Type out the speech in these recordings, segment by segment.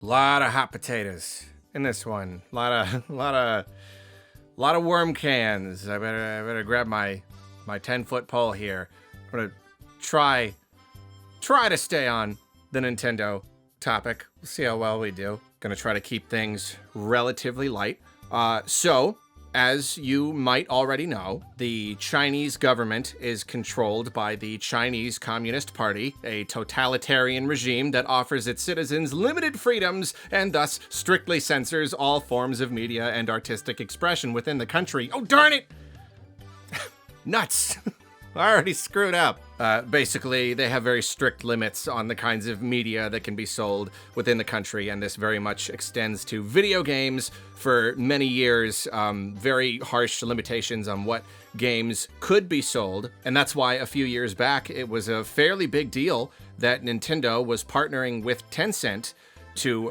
Lot of hot potatoes in this one. Lot of worm cans. I better grab my 10-foot pole here. I'm gonna try to stay on the Nintendo topic. We'll see how well we do. Gonna try to keep things relatively light. So, as you might already know, the Chinese government is controlled by the Chinese Communist Party, a totalitarian regime that offers its citizens limited freedoms and thus strictly censors all forms of media and artistic expression within the country. Oh, darn it! Nuts! I already screwed up. Basically, they have very strict limits on the kinds of media that can be sold within the country, and this very much extends to video games for many years. Very harsh limitations on what games could be sold, and that's why a few years back it was a fairly big deal that Nintendo was partnering with Tencent to,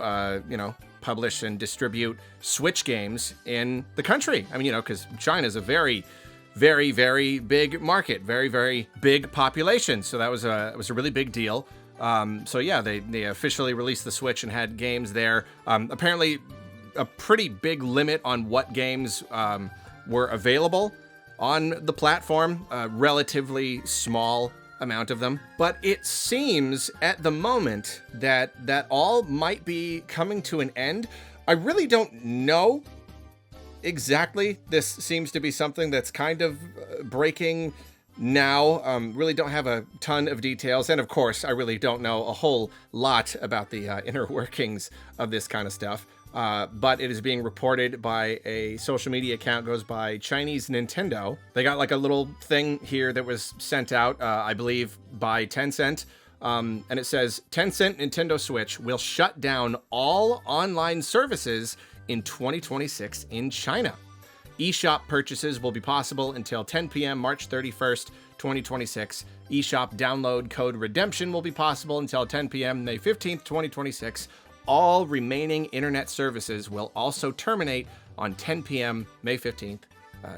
publish and distribute Switch games in the country. I mean, because China's a very, very big market, very, very big population. So that was a really big deal. They officially released the Switch and had games there. Apparently, a pretty big limit on what games were available on the platform. A relatively small amount of them. But it seems at the moment that all might be coming to an end. I really don't know exactly. This seems to be something that's kind of breaking now. Really don't have a ton of details. And of course, I really don't know a whole lot about the inner workings of this kind of stuff. But it is being reported by a social media account goes by Chinese Nintendo. They got like a little thing here that was sent out, I believe, by Tencent. And it says, Tencent Nintendo Switch will shut down all online services in 2026 in China. eShop purchases will be possible until 10 p.m. March 31st, 2026. eShop download code redemption will be possible until 10 p.m. May 15th, 2026. All remaining internet services will also terminate on 10 p.m. May 15th,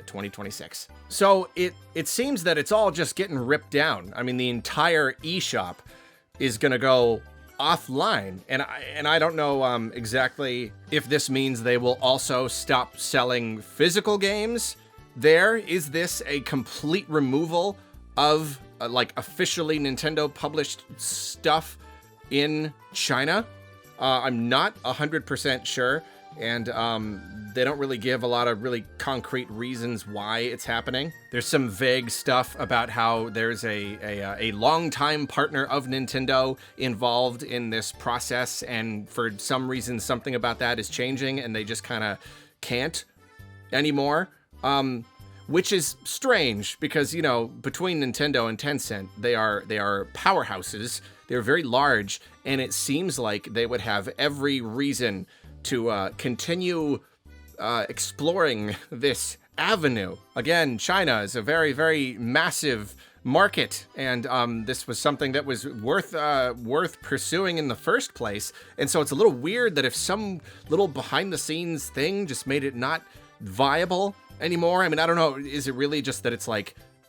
2026. So it seems that it's all just getting ripped down. I mean, the entire eShop is going to go offline, and I don't know exactly if this means they will also stop selling physical games there. Is this a complete removal of officially Nintendo published stuff in China? I'm not 100% sure, and they don't really give a lot of really concrete reasons why it's happening. There's some vague stuff about how there's a longtime partner of Nintendo involved in this process, and for some reason something about that is changing, and they just kind of can't anymore. Which is strange because, between Nintendo and Tencent, they are powerhouses. They're very large, and it seems like they would have every reason to continue exploring this avenue. Again, China is a very, very massive market, and this was something that was worth pursuing in the first place. And so it's a little weird that if some little behind-the-scenes thing just made it not viable anymore. I mean, I don't know. Is it really just that it's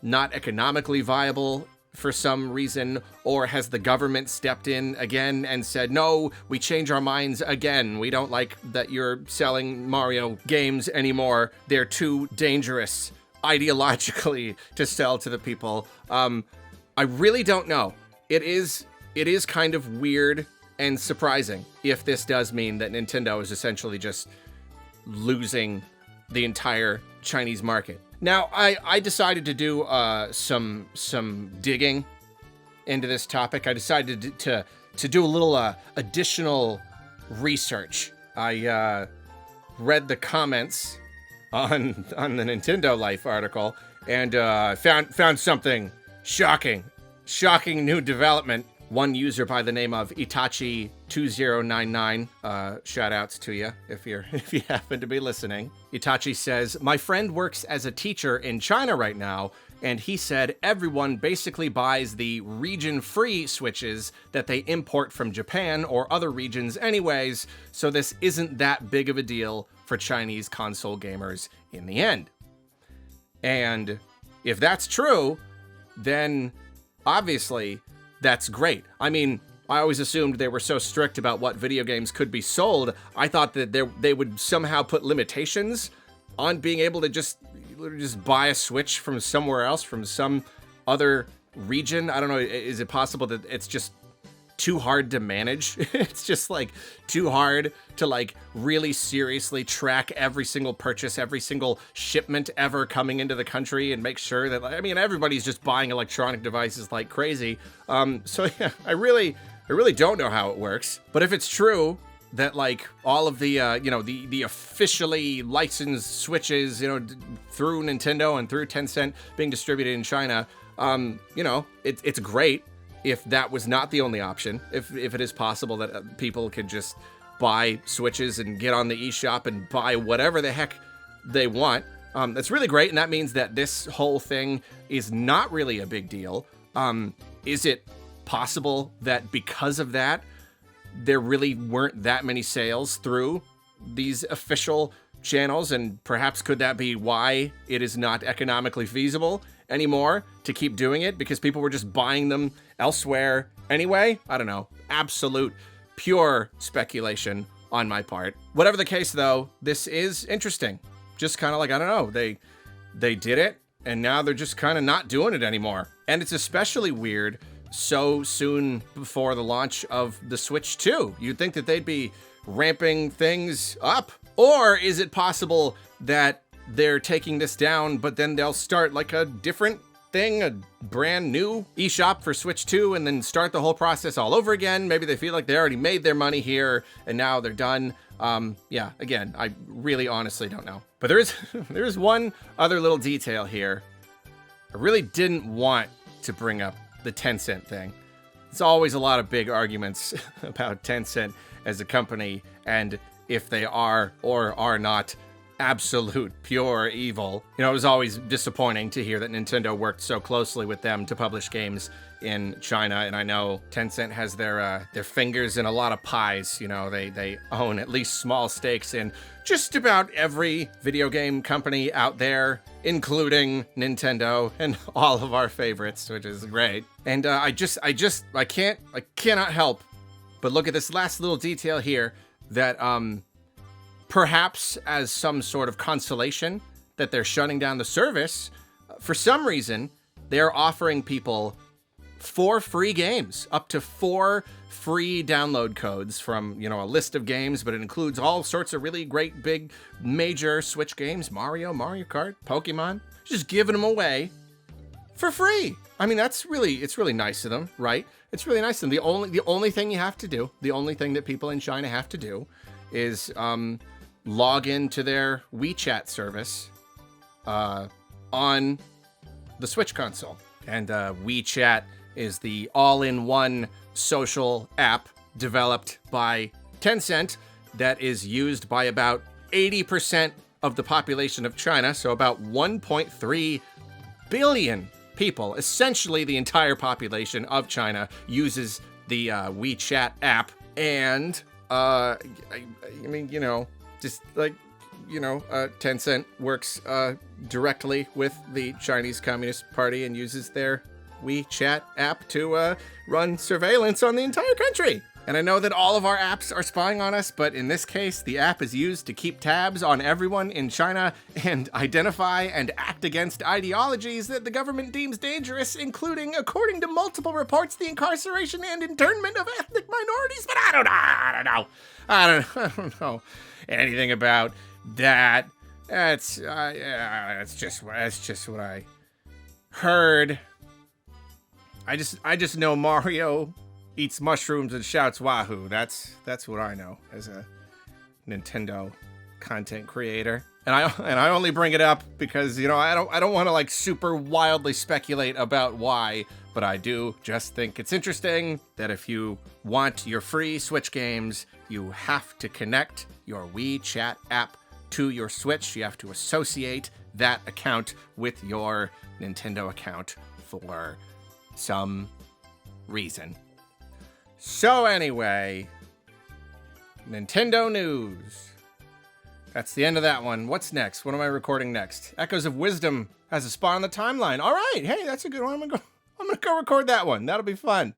not economically viable for some reason, or has the government stepped in again and said, no, we change our minds again. We don't like that you're selling Mario games anymore. They're too dangerous ideologically to sell to the people. I really don't know. It is kind of weird and surprising if this does mean that Nintendo is essentially just losing the entire Chinese market. Now, I decided to do some digging into this topic. I decided to do a little additional research. I read the comments on the Nintendo Life article and found something shocking new development. One user by the name of Itachi2099, shout outs to you if you happen to be listening. Itachi says, my friend works as a teacher in China right now, and he said everyone basically buys the region-free Switches that they import from Japan or other regions anyways, so this isn't that big of a deal for Chinese console gamers in the end. And if that's true, then obviously that's great. I mean, I always assumed they were so strict about what video games could be sold. I thought that they would somehow put limitations on being able to just buy a Switch from somewhere else, from some other region. I don't know. Is it possible that it's just too hard to manage? It's just like too hard to like really seriously track every single purchase, every single shipment ever coming into the country, and make sure that, I mean, everybody's just buying electronic devices like crazy. So yeah, I really don't know how it works. But if it's true that like all of the the officially licensed Switches, through Nintendo and through Tencent being distributed in China, it's great. If that was not the only option, if it is possible that people could just buy Switches and get on the eShop and buy whatever the heck they want, that's really great. And that means that this whole thing is not really a big deal. Is it possible that because of that, there really weren't that many sales through these official channels? And perhaps could that be why it is not economically feasible anymore to keep doing it, because people were just buying them elsewhere anyway? I don't know. Absolute pure speculation on my part. Whatever the case, though, this is interesting. Just kind of like, I don't know, they did it, and now they're just kind of not doing it anymore. And it's especially weird so soon before the launch of the Switch 2. You'd think that they'd be ramping things up. Or is it possible that they're taking this down, but then they'll start like a different thing, a brand new eShop for Switch 2, and then start the whole process all over again? Maybe they feel like they already made their money here and now they're done. Yeah, again, I really honestly don't know. But there is one other little detail here. I really didn't want to bring up the Tencent thing. It's always a lot of big arguments about Tencent as a company, and if they are or are not absolute pure evil. It was always disappointing to hear that Nintendo worked so closely with them to publish games in China, and I know Tencent has their fingers in a lot of pies. They own at least small stakes in just about every video game company out there, including Nintendo and all of our favorites, which is great. And I cannot help but look at this last little detail here that perhaps as some sort of consolation that they're shutting down the service, for some reason, they're offering people 4 free games, up to 4 free download codes from, a list of games, but it includes all sorts of really great, big, major Switch games, Mario Kart, Pokemon, just giving them away for free. I mean, it's really nice of them, right? It's really nice of them. The only thing you have to do, the only thing that people in China have to do is, log into their WeChat service on the Switch console. And WeChat is the all-in-one social app developed by Tencent that is used by about 80% of the population of China, so about 1.3 billion people. Essentially, the entire population of China uses the WeChat app. And, Tencent works directly with the Chinese Communist Party and uses their WeChat app to run surveillance on the entire country. And I know that all of our apps are spying on us, but in this case, the app is used to keep tabs on everyone in China and identify and act against ideologies that the government deems dangerous, including, according to multiple reports, the incarceration and internment of ethnic minorities. But I don't know anything about that. That's just what I heard. I just know Mario eats mushrooms and shouts wahoo. That's what I know as a Nintendo content creator. And I only bring it up because, I don't want to like super wildly speculate about why, but I do just think it's interesting that if you want your free Switch games, you have to connect your WeChat app to your Switch. You have to associate that account with your Nintendo account for some reason. So anyway, Nintendo news. That's the end of that one. What's next? What am I recording next? Echoes of Wisdom has a spot on the timeline. All right, hey, that's a good one. I'm gonna go record that one. That'll be fun.